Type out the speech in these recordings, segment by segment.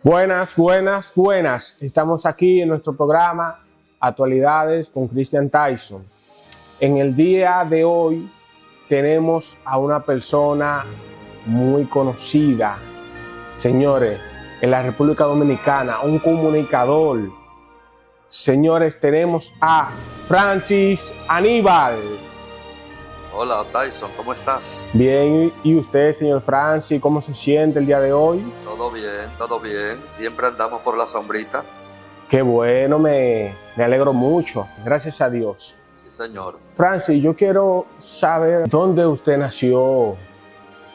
Buenas, buenas, buenas. Estamos aquí en nuestro programa Actualidades con Christian Tyson. En el día de hoy tenemos a una persona muy conocida, señores, en la República Dominicana, un comunicador. Señores, tenemos a Francis Aníbal. Hola Tyson, ¿cómo estás? Bien, ¿y usted, señor Francis, cómo se siente el día de hoy? Todo bien, todo bien. Siempre andamos por la sombrita. Qué bueno, me alegro mucho, gracias a Dios. Sí, señor. Francis, yo quiero saber dónde usted nació.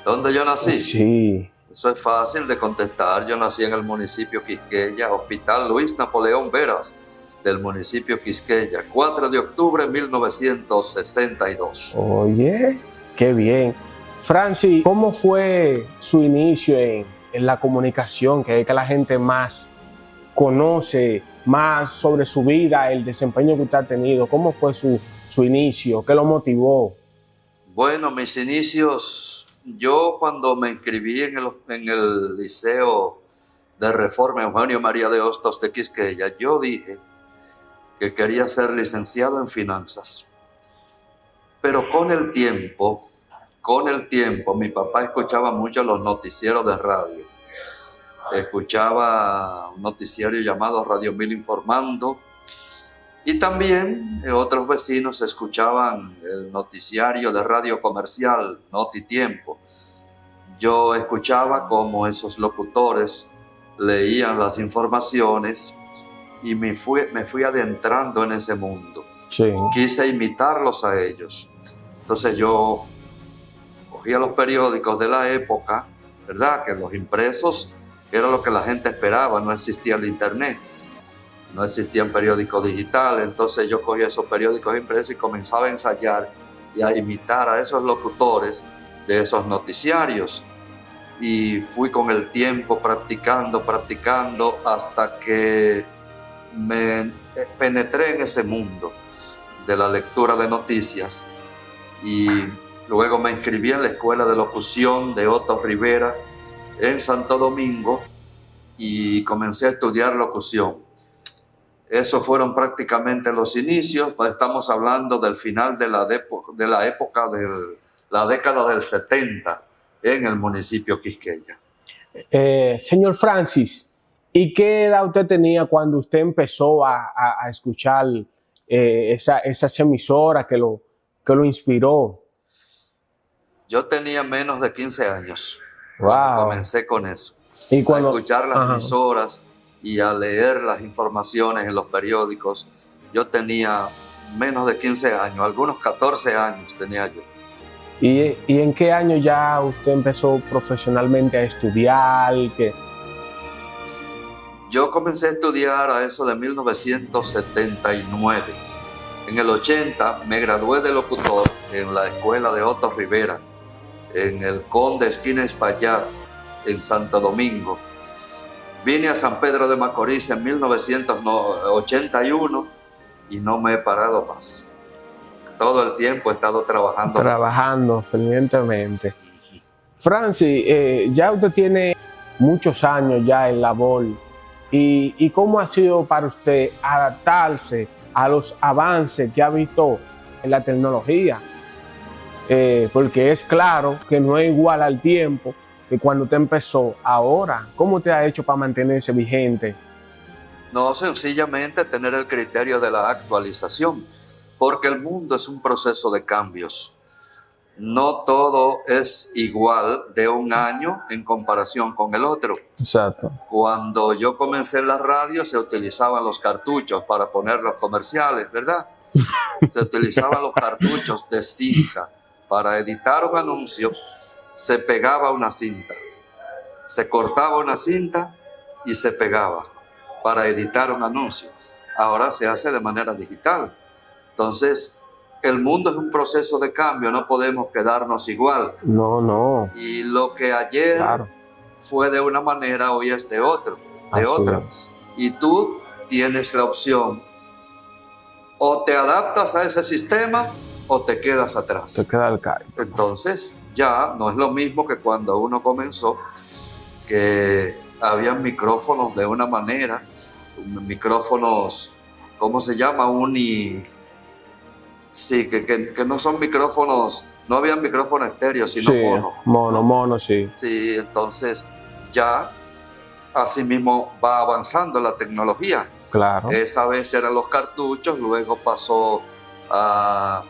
¿Dónde yo nací? Sí. Eso es fácil de contestar. Yo nací en el municipio Quisqueya, Hospital Luis Napoleón Veras, del municipio Quisqueya, 4 de octubre de 1962. Oye, qué bien. Francis, ¿cómo fue su inicio en la comunicación? Que es que la gente más conoce más sobre su vida, el desempeño que usted ha tenido. ¿Cómo fue su inicio? ¿Qué lo motivó? Bueno, mis inicios, yo cuando me inscribí en el Liceo de Reforma Eugenio María de Hostos de Quisqueya, yo dije que quería ser licenciado en finanzas. Pero con el tiempo, mi papá escuchaba mucho los noticieros de radio. Escuchaba un noticiario llamado Radio 1000 Informando, y también otros vecinos escuchaban el noticiario de radio comercial, Notitiempo. Yo escuchaba cómo esos locutores leían las informaciones y me fui adentrando en ese mundo. Sí. Quise imitarlos a ellos. Entonces yo cogía los periódicos de la época, ¿verdad? Que los impresos era lo que la gente esperaba, no existía el internet, no existían periódicos digitales. Entonces yo cogía esos periódicos impresos y comenzaba a ensayar y a imitar a esos locutores de esos noticiarios. Y fui con el tiempo practicando hasta que me penetré en ese mundo de la lectura de noticias, y luego me inscribí en la Escuela de Locución de Otto Rivera en Santo Domingo y comencé a estudiar locución. Esos fueron prácticamente los inicios. Estamos hablando del final de la década del 70 en el municipio Quisqueya. Señor Francis, ¿y qué edad usted tenía cuando usted empezó a escuchar esas emisoras que lo inspiró? Yo tenía menos de 15 años Wow. cuando comencé con eso. ¿Y cuando, a escuchar las emisoras y a leer las informaciones en los periódicos. Yo tenía menos de 15 años, algunos 14 años tenía yo. ¿Y en qué año ya usted empezó profesionalmente a estudiar? Yo comencé a estudiar a eso de 1979. En el 80 me gradué de locutor en la escuela de Otto Rivera, en el Conde esquina Espaillat, en Santo Domingo. Vine a San Pedro de Macorís en 1981 y no me he parado más. Todo el tiempo he estado trabajando. Trabajando fervientemente. Francis, ya usted tiene muchos años ya en labor. ¿Y cómo ha sido para usted adaptarse a los avances que ha visto en la tecnología? Porque es claro que no es igual al tiempo que cuando usted empezó. Ahora, ¿cómo usted ha hecho para mantenerse vigente? No, sencillamente tener el criterio de la actualización, porque el mundo es un proceso de cambios. No todo es igual de un año en comparación con el otro. Exacto. Cuando yo comencé en la radio se utilizaban los cartuchos para poner los comerciales, ¿verdad? Se utilizaban los cartuchos de cinta. Para editar un anuncio se pegaba una cinta, se cortaba una cinta y se pegaba para editar un anuncio. Ahora se hace de manera digital. Entonces, el mundo es un proceso de cambio, no podemos quedarnos igual. No. Y lo que ayer fue de una manera, hoy es de otra. Y tú tienes la opción, o te adaptas a ese sistema o te quedas atrás. Te queda el callo. Entonces, ya no es lo mismo que cuando uno comenzó, que había micrófonos de una manera, micrófonos, ¿cómo se llama? Sí, que no son micrófonos, no había micrófono estéreo, sino Sí, mono, sí. Sí, entonces ya así mismo va avanzando la tecnología. Claro. Esa vez eran los cartuchos, luego pasó a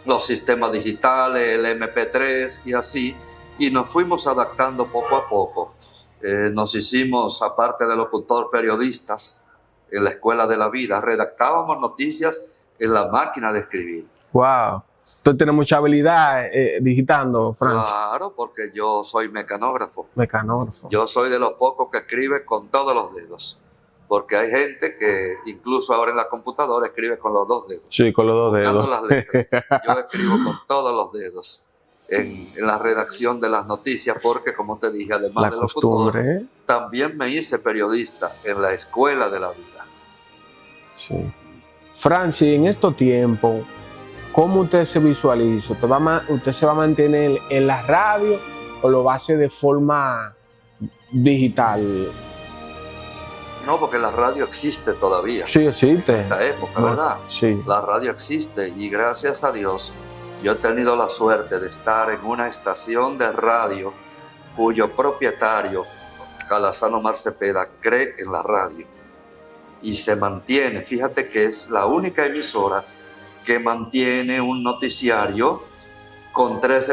los sistemas digitales, el MP3 y así, y nos fuimos adaptando poco a poco. Nos hicimos, aparte de locutor, periodistas en la escuela de la vida, redactábamos noticias en la máquina de escribir. Wow. Tú tienes mucha habilidad digitando, Frank. Claro, porque yo soy mecanógrafo. Mecanógrafo. Yo soy de los pocos que escribe con todos los dedos. Porque hay gente que incluso ahora en la computadora escribe con los 2 dedos. Sí, con los 2 dedos. Las letras. Yo escribo con todos los dedos en la redacción de las noticias porque, como te dije, además de locutor, también me hice periodista en la escuela de la vida. Sí. Francis, en estos tiempos, ¿cómo usted se visualiza? ¿Usted se va a mantener en la radio o lo va a hacer de forma digital? No, porque la radio existe todavía. Sí, existe. En esta época, ¿verdad? Sí. La radio existe y gracias a Dios yo he tenido la suerte de estar en una estación de radio cuyo propietario, Calazano Omar Cepeda, cree en la radio y se mantiene. Fíjate que es la única emisora que mantiene un noticiario con 3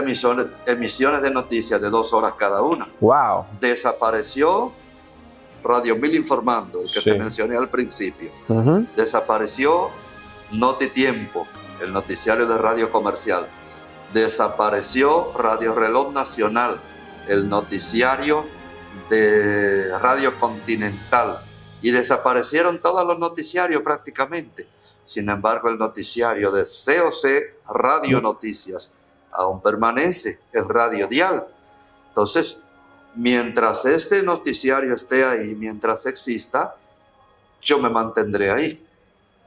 emisiones de noticias de 2 horas cada una. Wow. Desapareció Radio 1000 Informando, el que te mencioné al principio. Desapareció Notitiempo, el noticiario de radio comercial. Desapareció Radio Reloj Nacional, el noticiario de Radio Continental. Y desaparecieron todos los noticiarios prácticamente. Sin embargo, el noticiario de COC Radio Noticias aún permanece, el Radio Dial. Entonces, mientras este noticiario esté ahí, mientras exista, yo me mantendré ahí.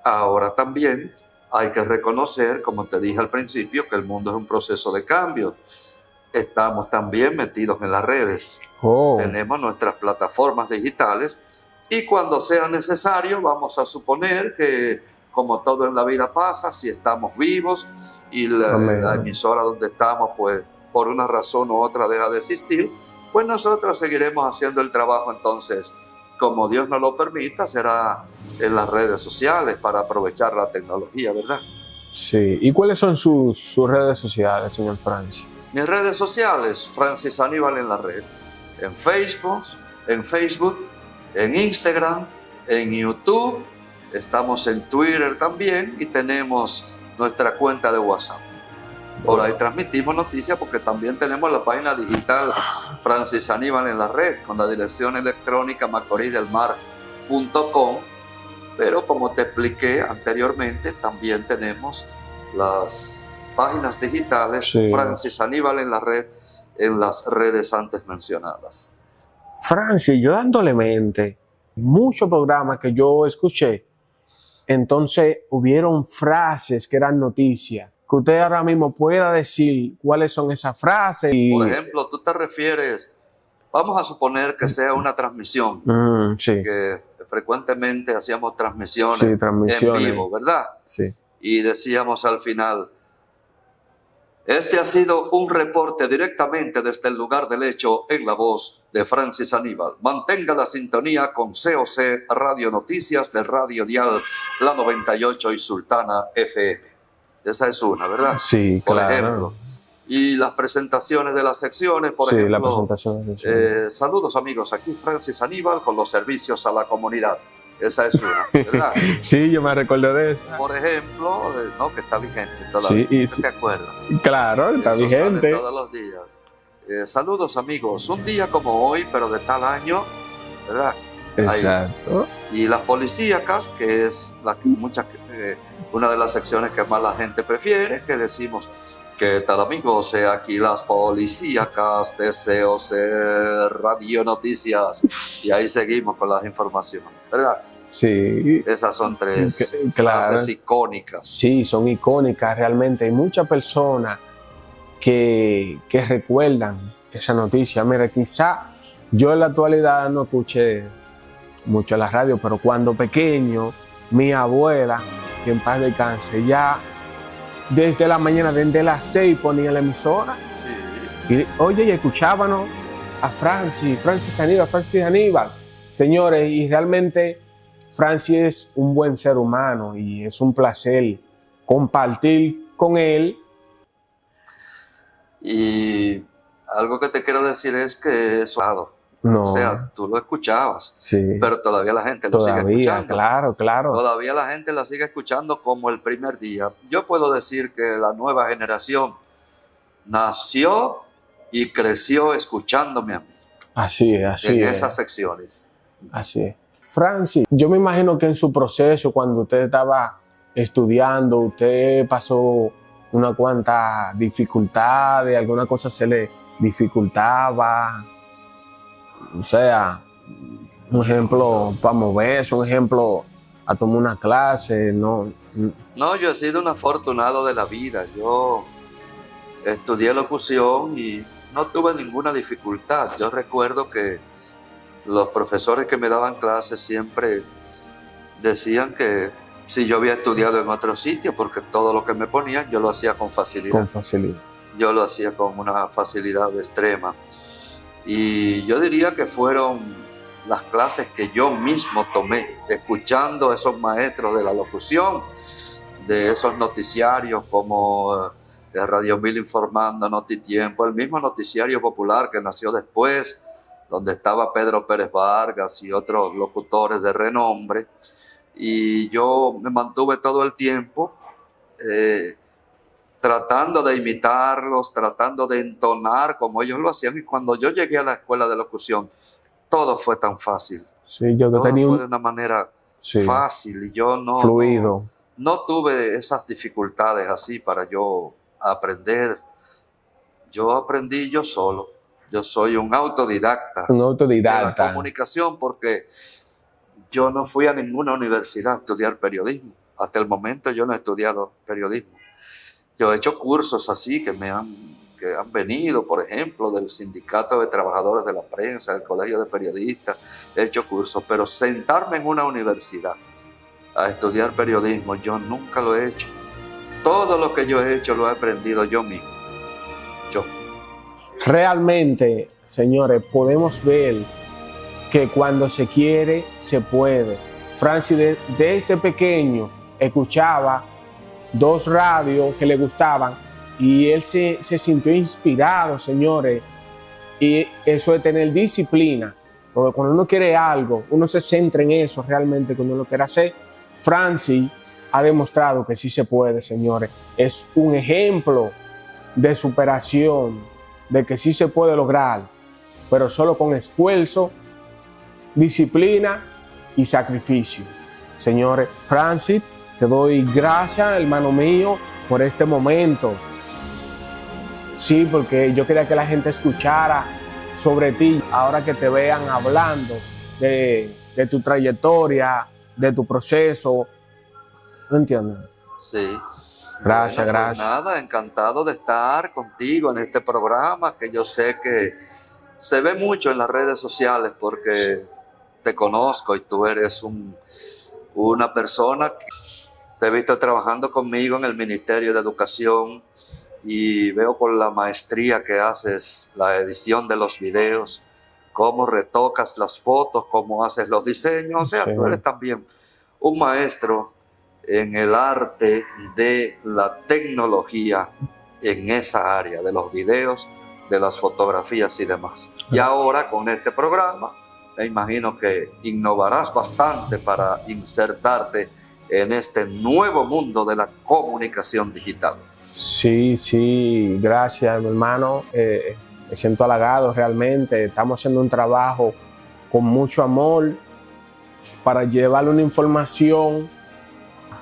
Ahora también hay que reconocer, como te dije al principio, que el mundo es un proceso de cambio. Estamos también metidos en las redes. Tenemos nuestras plataformas digitales y cuando sea necesario vamos a suponer que, como todo en la vida pasa, si estamos vivos y la emisora donde estamos, pues por una razón u otra deja de existir, pues nosotros seguiremos haciendo el trabajo. Entonces, como Dios nos lo permita, será en las redes sociales para aprovechar la tecnología, ¿verdad? Sí. ¿Y cuáles son sus redes sociales, señor Francis? Mis redes sociales, Francis Aníbal en la red. En Facebook, en Instagram, en YouTube, estamos en Twitter también y tenemos nuestra cuenta de WhatsApp. Por ahí transmitimos noticias porque también tenemos la página digital Francis Aníbal en la red con la dirección electrónica macorizdelmar.com. Pero como te expliqué anteriormente, también tenemos las páginas digitales Francis Aníbal en la red en las redes antes mencionadas. Francis, yo dándole mente, muchos programas que yo escuché, entonces hubieron frases que eran noticias. Que usted ahora mismo pueda decir cuáles son esas frases. Por ejemplo, tú te refieres, vamos a suponer que sea una transmisión, que frecuentemente hacíamos transmisiones en vivo, ¿verdad? Sí. Y decíamos al final, este ha sido un reporte directamente desde el lugar del hecho en la voz de Francis Aníbal. Mantenga la sintonía con COC Radio Noticias del Radio Dial, la 98 y Sultana FM. Esa es una, ¿verdad? Sí, por claro. ejemplo. Y las presentaciones de las secciones, por ejemplo. La presentación de las secciones. Saludos amigos, aquí Francis Aníbal con los servicios a la comunidad. Esa es una, ¿verdad? Sí, yo me recuerdo de esa. Por ejemplo, no, que está vigente todavía. ¿Te acuerdas? Claro, está vigente. Todos los días. Saludos amigos, un día como hoy, pero de tal año, ¿verdad? Exacto. Y las policíacas, que es una de las secciones que más la gente prefiere, que decimos, ¿qué tal amigos? Aquí las policíacas de COC Radio Noticias. Y ahí seguimos con las informaciones, ¿verdad? Sí. Esas son 3 frases icónicas. Sí, son icónicas realmente. Hay muchas personas que recuerdan esa noticia. Mira, quizá Yo en la actualidad no escuché mucho la radio, pero cuando pequeño, mi abuela, que en paz descanse, ya desde la mañana, desde las 6 ponía la emisora. Sí. Y, oye, y escuchábamos a Francis Aníbal. Señores, y realmente Francis es un buen ser humano y es un placer compartir con él. Y algo que te quiero decir es que eso, No. o sea, tú lo escuchabas, Sí. pero todavía la gente lo sigue escuchando. Claro. Todavía la gente la sigue escuchando como el primer día. Yo puedo decir que la nueva generación nació y creció escuchándome a mí. Así es. En esas secciones. Así es. Francis, yo me imagino que en su proceso, cuando usted estaba estudiando, usted pasó una cuanta dificultades, alguna cosa se le dificultaba. O sea, un ejemplo para moverse, un ejemplo a tomar una clase, ¿no? No, yo he sido un afortunado de la vida. Yo estudié locución y no tuve ninguna dificultad. Yo recuerdo que los profesores que me daban clases siempre decían que si yo había estudiado en otro sitio, porque todo lo que me ponían yo lo hacía con facilidad. Con facilidad. Yo lo hacía con una facilidad extrema. Y yo diría que fueron las clases que yo mismo tomé, escuchando a esos maestros de la locución, de esos noticiarios como Radio 1000 Informando, Notitiempo, el mismo noticiario popular que nació después, donde estaba Pedro Pérez Vargas y otros locutores de renombre. Y yo me mantuve todo el tiempo tratando de imitarlos, tratando de entonar como ellos lo hacían. Y cuando yo llegué a la escuela de locución, todo fue tan fácil. Sí, yo todo tenía fue de una manera fácil y yo fluido. No tuve esas dificultades así para yo aprender. Yo aprendí yo solo. Yo soy un autodidacta. Un autodidacta. De la comunicación, porque yo no fui a ninguna universidad a estudiar periodismo. Hasta el momento yo no he estudiado periodismo. Yo he hecho cursos así que han venido, por ejemplo, del Sindicato de Trabajadores de la Prensa, del Colegio de Periodistas. He hecho cursos, pero sentarme en una universidad a estudiar periodismo, yo nunca lo he hecho. Todo lo que yo he hecho lo he aprendido yo mismo. Yo. Realmente, señores, podemos ver que cuando se quiere, se puede. Francis desde pequeño escuchaba 2 radios que le gustaban y él se sintió inspirado, señores. Y eso es tener disciplina, porque cuando uno quiere algo, uno se centra en eso realmente que uno lo quiere hacer. Francis ha demostrado que sí se puede, señores. Es un ejemplo de superación, de que sí se puede lograr, pero solo con esfuerzo, disciplina y sacrificio. Señores, Francis, te doy gracias, hermano mío, por este momento. Sí, porque yo quería que la gente escuchara sobre ti, ahora que te vean hablando de tu trayectoria, de tu proceso. ¿No entiendes? Sí. Gracias, bueno, gracias. Pues nada, encantado de estar contigo en este programa, que yo sé que se ve mucho en las redes sociales porque te conozco y tú eres una persona que te he visto trabajando conmigo en el Ministerio de Educación y veo por la maestría que haces la edición de los videos, cómo retocas las fotos, cómo haces los diseños. O sea, sí, tú eres también un maestro en el arte de la tecnología en esa área, de los videos, de las fotografías y demás. Y ahora con este programa, me imagino que innovarás bastante para insertarte en este nuevo mundo de la comunicación digital. Sí, gracias, mi hermano. Me siento halagado realmente. Estamos haciendo un trabajo con mucho amor para llevarle una información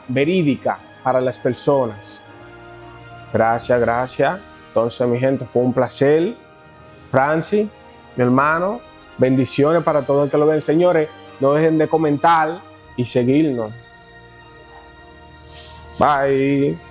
verídica para las personas. Gracias. Entonces, mi gente, fue un placer. Francis, mi hermano, bendiciones para todos los que lo ven. Señores, no dejen de comentar y seguirnos. Bye.